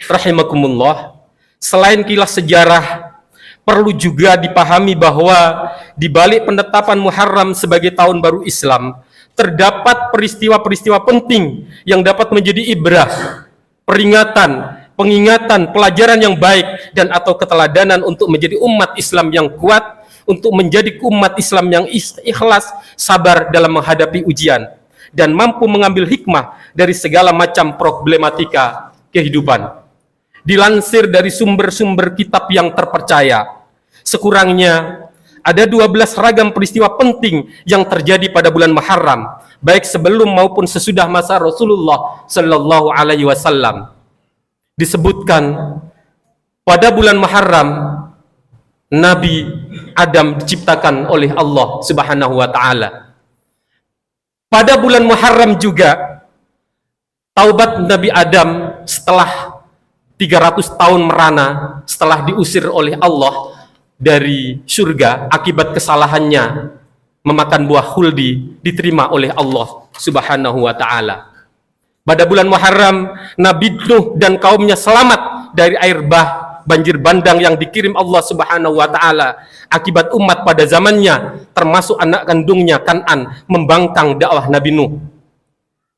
rahimakumullah, selain kilas sejarah, perlu juga dipahami bahwa di balik penetapan Muharram sebagai tahun baru Islam, terdapat peristiwa-peristiwa penting yang dapat menjadi ibrah, peringatan, pengingatan, pelajaran yang baik dan atau keteladanan untuk menjadi umat Islam yang kuat, untuk menjadi umat Islam yang ikhlas, sabar dalam menghadapi ujian, dan mampu mengambil hikmah dari segala macam problematika kehidupan. Dilansir dari sumber-sumber kitab yang terpercaya, sekurangnya ada 12 ragam peristiwa penting yang terjadi pada bulan Muharram, baik sebelum maupun sesudah masa Rasulullah Sallallahu Alaihi Wasallam. Disebutkan pada bulan Muharram Nabi Adam diciptakan oleh Allah Subhanahu wa taala. Pada bulan Muharram juga taubat Nabi Adam setelah 300 tahun merana, setelah diusir oleh Allah dari surga akibat kesalahannya memakan buah khuldi, diterima oleh Allah Subhanahu wa taala. Pada bulan Muharram, Nabi Nuh dan kaumnya selamat dari air bah, banjir bandang yang dikirim Allah Subhanahu wa taala akibat umat pada zamannya, termasuk anak kandungnya Kan'an membangkang dakwah Nabi Nuh.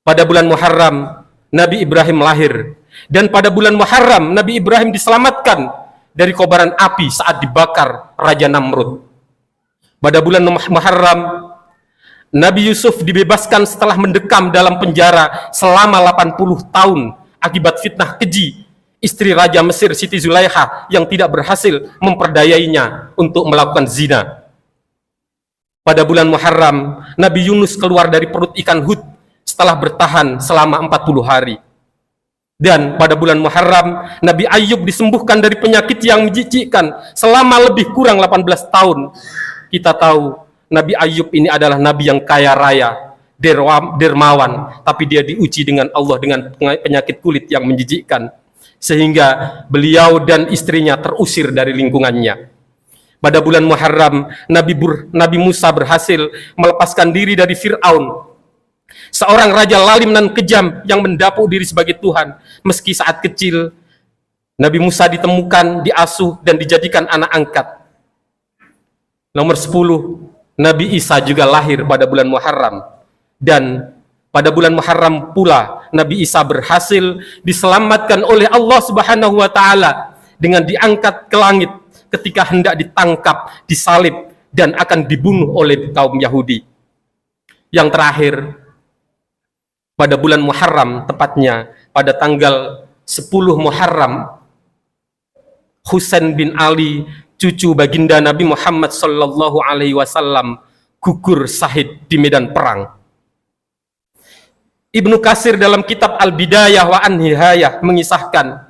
Pada bulan Muharram, Nabi Ibrahim lahir, dan pada bulan Muharram Nabi Ibrahim diselamatkan dari kobaran api saat dibakar Raja Namrud. Pada bulan Muharram Nabi Yusuf dibebaskan setelah mendekam dalam penjara selama 80 tahun akibat fitnah keji istri Raja Mesir Siti Zulaikha yang tidak berhasil memperdayainya untuk melakukan zina. Pada bulan Muharram Nabi Yunus keluar dari perut ikan Hud setelah bertahan selama 40 hari. Dan pada bulan Muharram Nabi Ayub disembuhkan dari penyakit yang menjijikkan selama lebih kurang 18 tahun. Kita tahu Nabi Ayub ini adalah nabi yang kaya raya, dermawan, tapi dia diuji dengan Allah dengan penyakit kulit yang menjijikkan, sehingga beliau dan istrinya terusir dari lingkungannya. Pada bulan Muharram Nabi Musa berhasil melepaskan diri dari Fir'aun, seorang raja lalim dan kejam yang mendapuk diri sebagai Tuhan. Meski saat kecil Nabi Musa ditemukan, diasuh dan dijadikan anak angkat. Nomor 10, Nabi Isa juga lahir pada bulan Muharram, dan pada bulan Muharram pula Nabi Isa berhasil diselamatkan oleh Allah Subhanahu wa taala dengan diangkat ke langit ketika hendak ditangkap, disalib dan akan dibunuh oleh kaum Yahudi. Yang terakhir, pada bulan Muharram, tepatnya pada tanggal 10 Muharram, Husain bin Ali, cucu baginda Nabi Muhammad sallallahu alaihi wasallam, gugur syahid di medan perang. Ibnu Katsir dalam kitab Al-Bidayah wa An-Nihayah mengisahkan,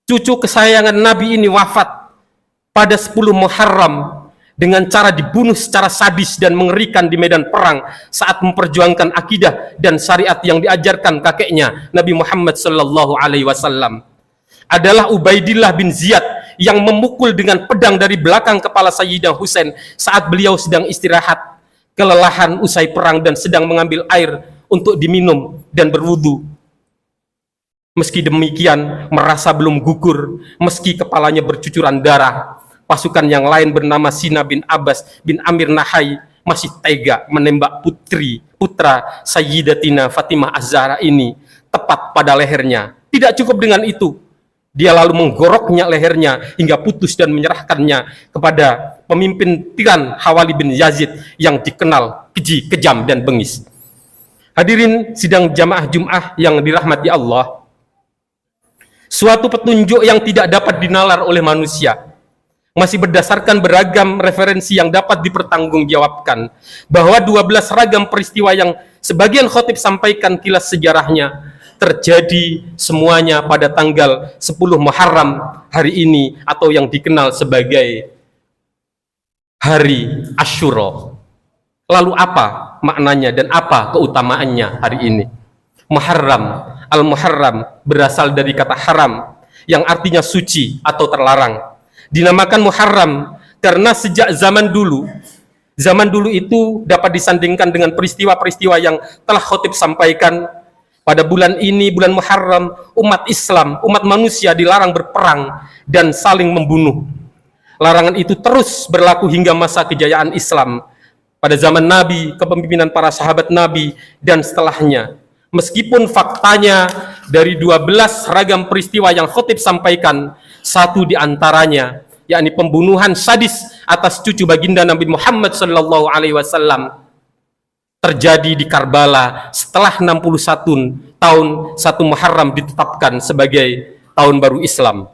cucu kesayangan Nabi ini wafat pada 10 Muharram dengan cara dibunuh secara sadis dan mengerikan di medan perang saat memperjuangkan akidah dan syariat yang diajarkan kakeknya Nabi Muhammad sallallahu alaihi wasallam. Adalah Ubaidillah bin Ziyad yang memukul dengan pedang dari belakang kepala Sayyidina Husain saat beliau sedang istirahat, kelelahan usai perang dan sedang mengambil air untuk diminum dan berwudu. Meski demikian, merasa belum gugur, meski kepalanya bercucuran darah, pasukan yang lain bernama Sina bin Abbas bin Amir Nahai masih tega menembak putra Sayyidatina Fatimah Az-Zahra ini tepat pada lehernya. Tidak cukup dengan itu, dia lalu menggoroknya lehernya hingga putus dan menyerahkannya kepada pemimpin tiran Hawali bin Yazid yang dikenal keji, kejam, dan bengis. Hadirin sidang jamaah Jum'ah yang dirahmati Allah, suatu petunjuk yang tidak dapat dinalar oleh manusia, masih berdasarkan beragam referensi yang dapat dipertanggungjawabkan, bahwa 12 ragam peristiwa yang sebagian khotib sampaikan kilas sejarahnya terjadi semuanya pada tanggal 10 Muharram hari ini, atau yang dikenal sebagai Hari Asyura. Lalu apa maknanya dan apa keutamaannya hari ini? Muharram, Al-Muharram berasal dari kata haram yang artinya suci atau terlarang. Dinamakan Muharram karena sejak zaman dulu itu dapat disandingkan dengan peristiwa-peristiwa yang telah khotib sampaikan. Pada bulan ini, bulan Muharram, umat Islam, umat manusia dilarang berperang dan saling membunuh. Larangan itu terus berlaku hingga masa kejayaan Islam pada zaman Nabi, kepemimpinan para sahabat Nabi, dan setelahnya. Meskipun faktanya dari 12 ragam peristiwa yang khotib sampaikan, satu di antaranya, yakni pembunuhan sadis atas cucu baginda Nabi Muhammad SAW, terjadi di Karbala setelah 61 tahun 1 Muharram ditetapkan sebagai tahun baru Islam.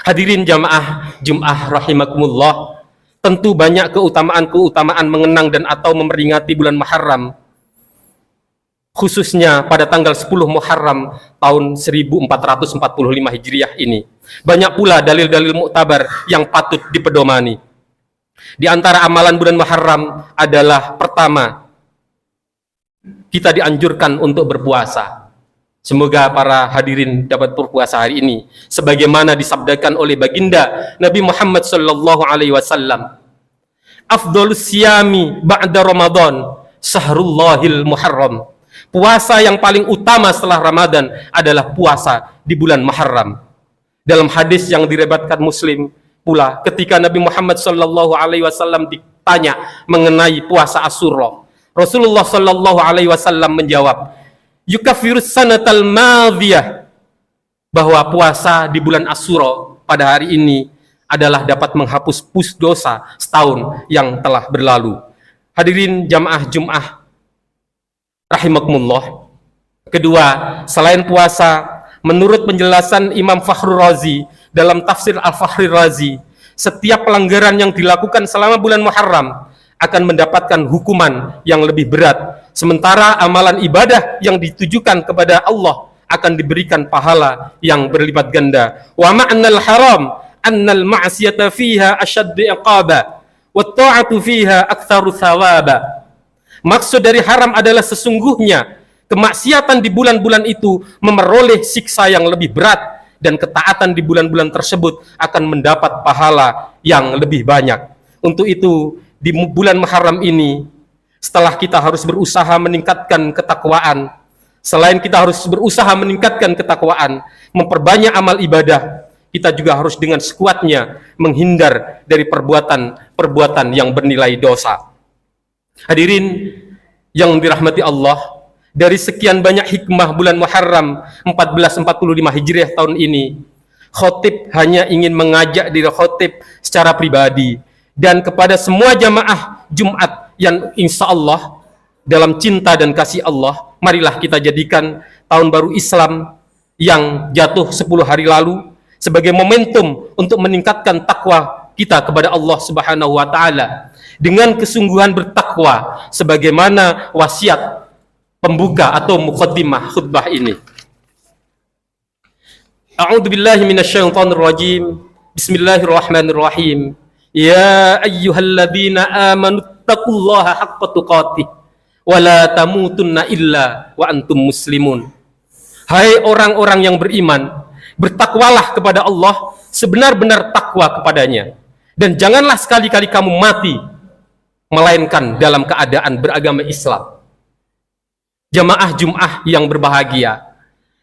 Hadirin jamaah Jum'ah rahimakumullah, tentu banyak keutamaan-keutamaan mengenang dan atau memperingati bulan Muharram, khususnya pada tanggal 10 Muharram tahun 1445 Hijriah ini. Banyak pula dalil-dalil muktabar yang patut dipedomani. Di antara amalan bulan Muharram adalah pertama, kita dianjurkan untuk berpuasa. Semoga para hadirin dapat berpuasa hari ini sebagaimana disabdakan oleh baginda Nabi Muhammad sallallahu alaihi wasallam, afdhalus siyami ba'da Ramadan sahrullahil muharram. Puasa yang paling utama setelah Ramadan adalah puasa di bulan Muharram. Dalam hadis yang diriwayatkan Muslim pula, ketika Nabi Muhammad sallallahu alaihi wasallam ditanya mengenai puasa Asyura, Rasulullah sallallahu alaihi wasallam menjawab, yukaffirus sanatal madhiyah, bahwa puasa di bulan Asyura pada hari ini adalah dapat menghapus dosa setahun yang telah berlalu. Hadirin jamaah Jum'ah rahimakumullah. Kedua, selain puasa, menurut penjelasan Imam Fakhrul Razi dalam tafsir Al-Fakhrul Razi, setiap pelanggaran yang dilakukan selama bulan Muharram akan mendapatkan hukuman yang lebih berat, sementara amalan ibadah yang ditujukan kepada Allah akan diberikan pahala yang berlipat ganda. Wa ma'nal haram annal ma'siyata fiha ashaddu iqaba wa ta'atu fiha aktsaru thawaba. Maksud dari haram adalah sesungguhnya kemaksiatan di bulan-bulan itu memeroleh siksa yang lebih berat, dan ketaatan di bulan-bulan tersebut akan mendapat pahala yang lebih banyak. Untuk itu, di bulan Muharram ini, setelah kita harus berusaha meningkatkan ketakwaan, selain kita harus berusaha meningkatkan ketakwaan, memperbanyak amal ibadah, kita juga harus dengan sekuatnya menghindar dari perbuatan-perbuatan yang bernilai dosa. Hadirin yang dirahmati Allah, dari sekian banyak hikmah bulan Muharram 1445 Hijriah tahun ini, khotib hanya ingin mengajak diri khotib secara pribadi dan kepada semua jamaah Jumat yang insya Allah dalam cinta dan kasih Allah, marilah kita jadikan tahun baru Islam yang jatuh 10 hari lalu sebagai momentum untuk meningkatkan takwa kita kepada Allah Subhanahu wa taala dengan kesungguhan bertakwa sebagaimana wasiat pembuka atau muqaddimah khutbah ini. A'udzubillahi minasyaitonir rajim. Bismillahirrahmanirrahim. Ya ayyuhalladzina amanu taqullaha haqqa tuqatih wa la tamutunna illa wa antum muslimun. Hai orang-orang yang beriman, bertakwalah kepada Allah sebenar-benar takwa kepadanya, dan janganlah sekali-kali kamu mati melainkan dalam keadaan beragama Islam. Jamaah Jum'ah yang berbahagia,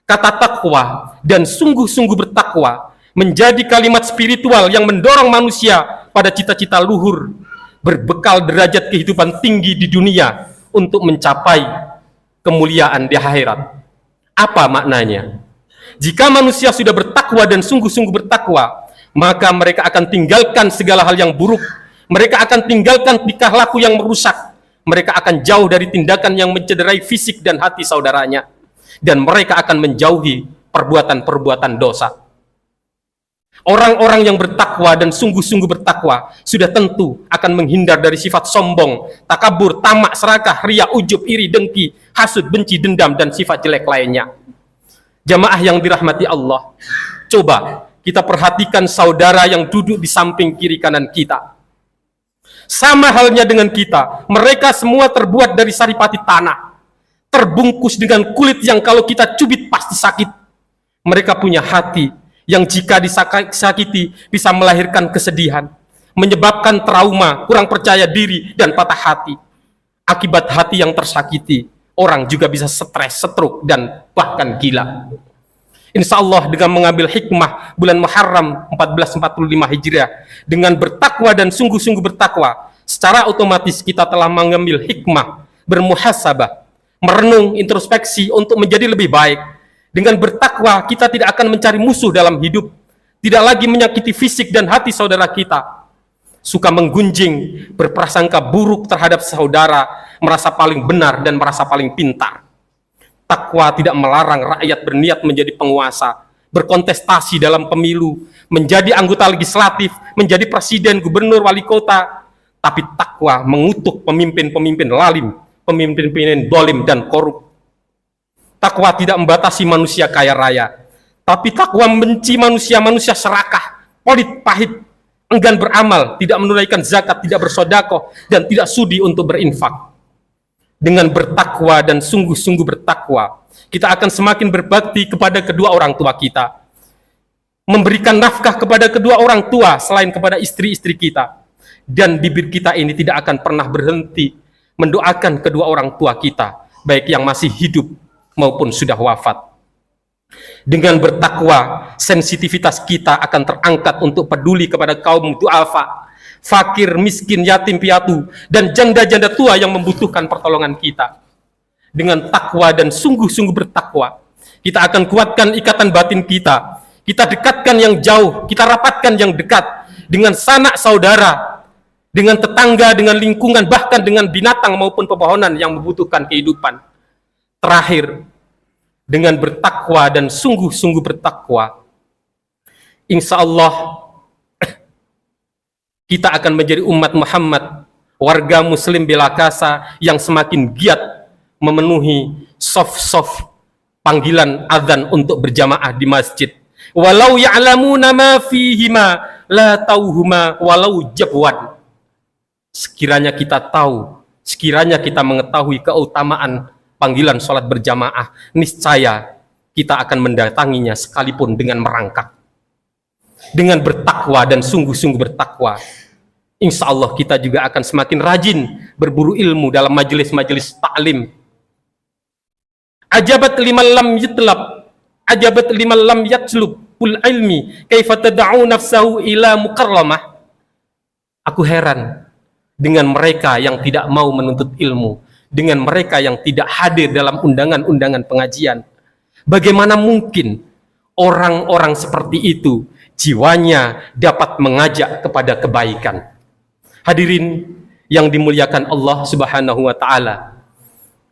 kata takwa dan sungguh-sungguh bertakwa menjadi kalimat spiritual yang mendorong manusia pada cita-cita luhur, berbekal derajat kehidupan tinggi di dunia untuk mencapai kemuliaan di akhirat. Apa maknanya? Jika manusia sudah bertakwa dan sungguh-sungguh bertakwa, maka mereka akan tinggalkan segala hal yang buruk. Mereka akan tinggalkan tingkah laku yang merusak. Mereka akan jauh dari tindakan yang mencederai fisik dan hati saudaranya. Dan mereka akan menjauhi perbuatan-perbuatan dosa. Orang-orang yang bertakwa dan sungguh-sungguh bertakwa sudah tentu akan menghindar dari sifat sombong, takabur, tamak, serakah, riya, ujub, iri, dengki, hasud, benci, dendam, dan sifat jelek lainnya. Jamaah yang dirahmati Allah, coba kita perhatikan saudara yang duduk di samping kiri kanan kita. Sama halnya dengan kita, mereka semua terbuat dari saripati tanah, terbungkus dengan kulit yang kalau kita cubit pasti sakit. Mereka punya hati yang jika disakiti bisa melahirkan kesedihan, menyebabkan trauma, kurang percaya diri, dan patah hati. Akibat hati yang tersakiti, orang juga bisa stres, stroke, dan bahkan gila. Insya Allah dengan mengambil hikmah bulan Muharram 1445 Hijriah, dengan bertakwa dan sungguh-sungguh bertakwa, secara otomatis kita telah mengambil hikmah, bermuhasabah, merenung, introspeksi untuk menjadi lebih baik. Dengan bertakwa kita tidak akan mencari musuh dalam hidup, tidak lagi menyakiti fisik dan hati saudara kita, suka menggunjing, berprasangka buruk terhadap saudara, merasa paling benar dan merasa paling pintar. Takwa tidak melarang rakyat berniat menjadi penguasa, berkontestasi dalam pemilu, menjadi anggota legislatif, menjadi presiden, gubernur, wali kota. Tapi takwa mengutuk pemimpin-pemimpin lalim, pemimpin-pemimpin dolim dan korup. Takwa tidak membatasi manusia kaya raya, tapi takwa membenci manusia-manusia serakah, pelit, pahit, enggan beramal, tidak menunaikan zakat, tidak bersedekah, dan tidak sudi untuk berinfak. Dengan bertakwa dan sungguh-sungguh bertakwa, kita akan semakin berbakti kepada kedua orang tua kita, memberikan nafkah kepada kedua orang tua selain kepada istri-istri kita, dan bibir kita ini tidak akan pernah berhenti mendoakan kedua orang tua kita, baik yang masih hidup maupun sudah wafat. Dengan bertakwa, sensitivitas kita akan terangkat untuk peduli kepada kaum duafa, fakir, miskin, yatim piatu, dan janda-janda tua yang membutuhkan pertolongan kita. Dengan takwa dan sungguh-sungguh bertakwa, kita akan kuatkan ikatan batin kita. Kita dekatkan yang jauh, kita rapatkan yang dekat, dengan sanak saudara, dengan tetangga, dengan lingkungan, bahkan dengan binatang maupun pepohonan yang membutuhkan kehidupan. Terakhir, dengan bertakwa dan sungguh-sungguh bertakwa, insya Allah kita akan menjadi umat Muhammad, warga muslim Belakasa yang semakin giat memenuhi soft panggilan azan untuk berjamaah di masjid. Walau ya'lamuna ma fihima la tauhuma walau jabwan. Sekiranya kita tahu, sekiranya kita mengetahui keutamaan panggilan sholat berjamaah, niscaya kita akan mendatanginya sekalipun dengan merangkak. Dengan bertakwa dan sungguh-sungguh bertakwa, insya Allah kita juga akan semakin rajin berburu ilmu dalam majelis-majelis taklim. Ajabat liman lam yutlab, ajabat liman lam yatslub pul ilmi, kaifa tad'u nafsahu ila mukarramah. Aku heran dengan mereka yang tidak mau menuntut ilmu, dengan mereka yang tidak hadir dalam undangan-undangan pengajian. Bagaimana mungkin orang-orang seperti itu jiwanya dapat mengajak kepada kebaikan? Hadirin yang dimuliakan Allah Subhanahu wa taala,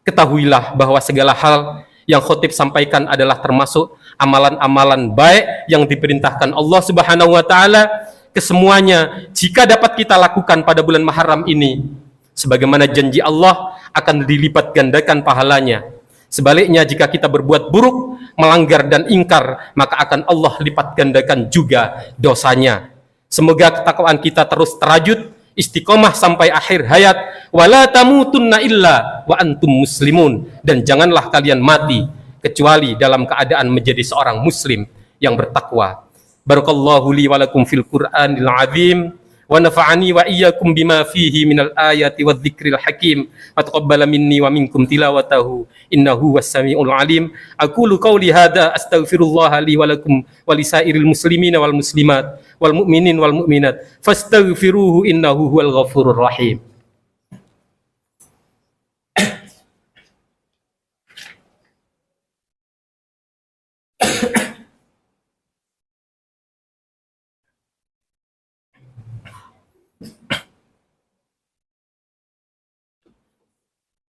ketahuilah bahwa segala hal yang khotib sampaikan adalah termasuk amalan-amalan baik yang diperintahkan Allah Subhanahu wa taala kesemuanya. Jika dapat kita lakukan pada bulan Muharram ini, sebagaimana janji Allah, akan dilipat gandakan pahalanya. Sebaliknya, jika kita berbuat buruk, melanggar dan ingkar, maka akan Allah lipat gandakan juga dosanya. Semoga ketakwaan kita terus terajut, istiqomah sampai akhir hayat. Wala tamutunna illa wa antum muslimun. Dan janganlah kalian mati kecuali dalam keadaan menjadi seorang muslim yang bertakwa. Barakallahu li wa lakum fil Qur'anil azim. ونفعني وإياكم بما فيه من الآيات والذكر الحكيم وتقبل مني ومنكم تلاوته إنه هو السميع العليم. أقول قولي هذا أستغفر الله لي ولكم ولسائر المسلمين والمسلمات والمؤمنين والمؤمنات فاستغفروه إنه هو الغفور الرحيم.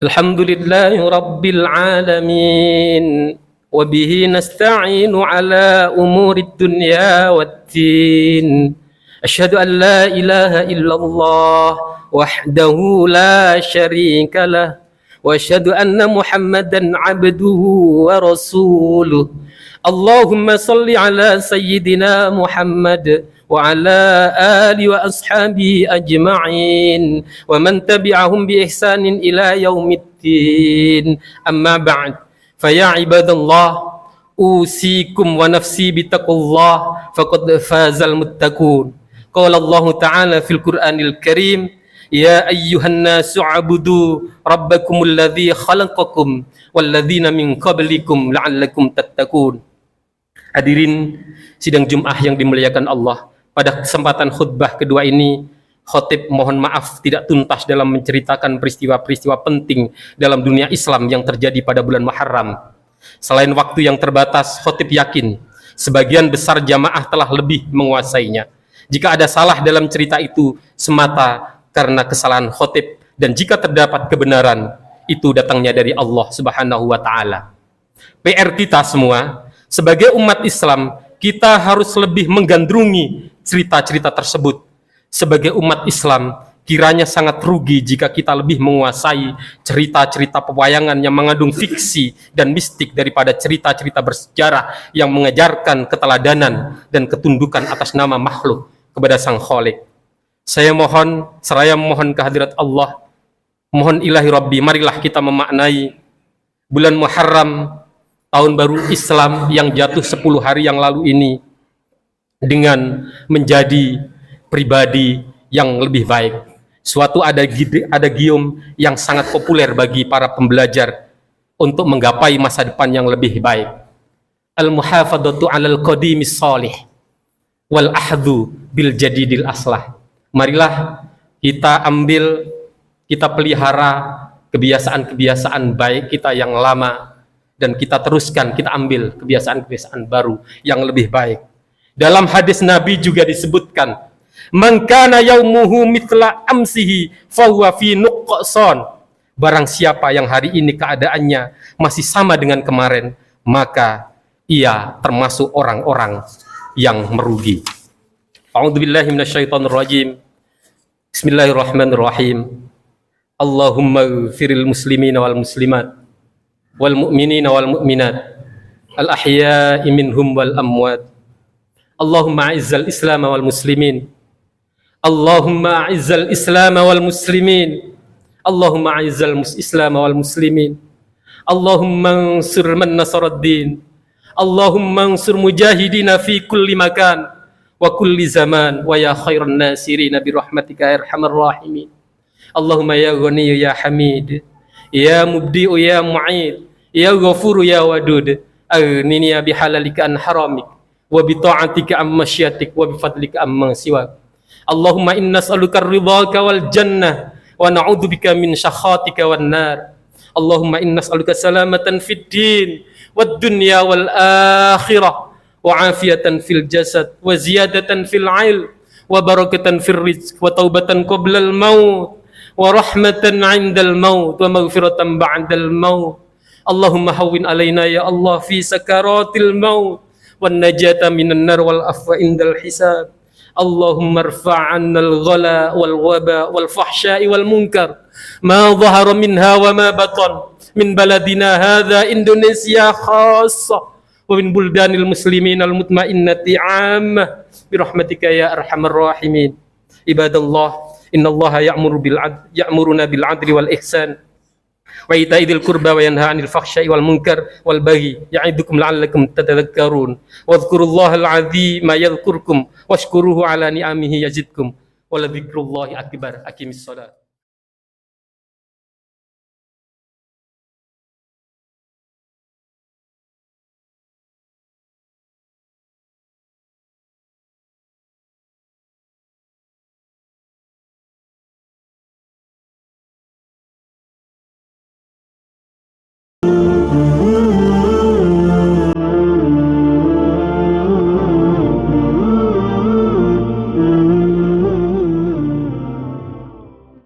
Alhamdulillahi Rabbil Alamin, wabihi nasta'inu ala umurid dunya waddin. Asyhadu an la ilaha illallah wahdahu la syarika lah, wa asyhadu anna Muhammadan abduhu wa rasuluh. Allahumma salli ala sayyidina Muhammad wa ala ali wa ashabi ajma'in wa man tabi'ahum bi ihsanin ila yaumiddin. Amma ba'd, fa ya ibadallah, usikum wa nafsi bitaqullah faqad fazal muttaqun. Qala Allah ta'ala fil Qur'anil Karim, Ya ayyuhan nasu abudu rabbakumul ladzi khalaqakum walladzina min qablikum la'allakum tattaqun. Hadirin sidang Jumat yang dimuliakan Allah, pada kesempatan khutbah kedua ini khatib mohon maaf tidak tuntas dalam menceritakan peristiwa-peristiwa penting dalam dunia Islam yang terjadi pada bulan Muharram. Selain waktu yang terbatas, khatib yakin sebagian besar jamaah telah lebih menguasainya. Jika ada salah dalam cerita itu semata karena kesalahan khatib, dan jika terdapat kebenaran itu datangnya dari Allah Subhanahu wa taala. PR kita semua sebagai umat Islam, kita harus lebih menggandrungi cerita-cerita tersebut. Sebagai umat Islam, kiranya sangat rugi jika kita lebih menguasai cerita-cerita pewayangan yang mengandung fiksi dan mistik daripada cerita-cerita bersejarah yang mengajarkan keteladanan dan ketundukan atas nama makhluk kepada Sang Khalik. Saya mohon, seraya memohon kehadirat Allah, mohon ilahi Rabbi, marilah kita memaknai bulan Muharram, tahun baru Islam yang jatuh 10 hari yang lalu ini dengan menjadi pribadi yang lebih baik. Suatu adagium yang sangat populer bagi para pembelajar untuk menggapai masa depan yang lebih baik. Al-muhafadatu 'alal qadimis shalih wal ahdu bil jadidil aslah. Marilah kita ambil, kita pelihara kebiasaan-kebiasaan baik kita yang lama, dan kita teruskan, kita ambil kebiasaan-kebiasaan baru yang lebih baik. Dalam hadis Nabi juga disebutkan, man kana yaumuhu mithla amsihi fahuwa fi nuqsan. Barang siapa yang hari ini keadaannya masih sama dengan kemarin, maka ia termasuk orang-orang yang merugi. A'udzubillahi minasyaitonir rajim. Bismillahirrahmanirrahim. Allahumma ighfiril muslimina wal muslimat wal mu'minina wal mu'minat al ahya'i minhum wal amwat. Allahumma a'izzal islam wal muslimin. Allahumma a'izzal islam wal muslimin. Allahumma a'izzal islam wal muslimin. Allahumma ansur man nasaraddin. Allahumma ansur mujahidina fi kulli makan wa kulli zaman wa ya khairan nasirina bi rahmatika ya arhamar rahimin. Allahumma ya ghani ya hamid ya mubdi'u ya mu'id ya ghafuru ya wadud aghnini bi halalika an haramik wa bi ta'atika am masyiatik wa bi fadlika amman siwak. Allahumma inna nas'aluka ridhaka wal jannah wa na'udzubika min syakhatika wan nar. Allahumma inna nas'aluka salamatan fid din wad dunya wal akhirah wa afiyatan fil jasad wa ziyadatan fil ilm wa barakatan fil rizq wa taubatan qabla al maut wa rahmatan 'indal maut wa maghfiratan ba'dal maut. Allahumma hawwin alaina ya Allah fi sakaratil maut wan najata minan nar wal afwa indal hisab. Allahumma irfa' 'anna al ghala wal waba wal fahsya'i wal munkar ma dhahara minha wa ma batan min baladina hadha Indonesia khassa wa min buldanil muslimin al mutmainnati 'ammah bi rahmatika ya arhamar rahimin. Ibadallah, innallaha ya'muruna bil 'adli wal ihsan wa ita'i dzil qurba wa yanha 'anil fahsya'i wal munkar wal baghi ya'idukum la'allakum tatadhakkarun. Wadhkurullahal 'azima yadhkurkum washkuruhu 'ala ni'amihi yazidkum wa la dzikrullahi akbar. Aqimis shalah.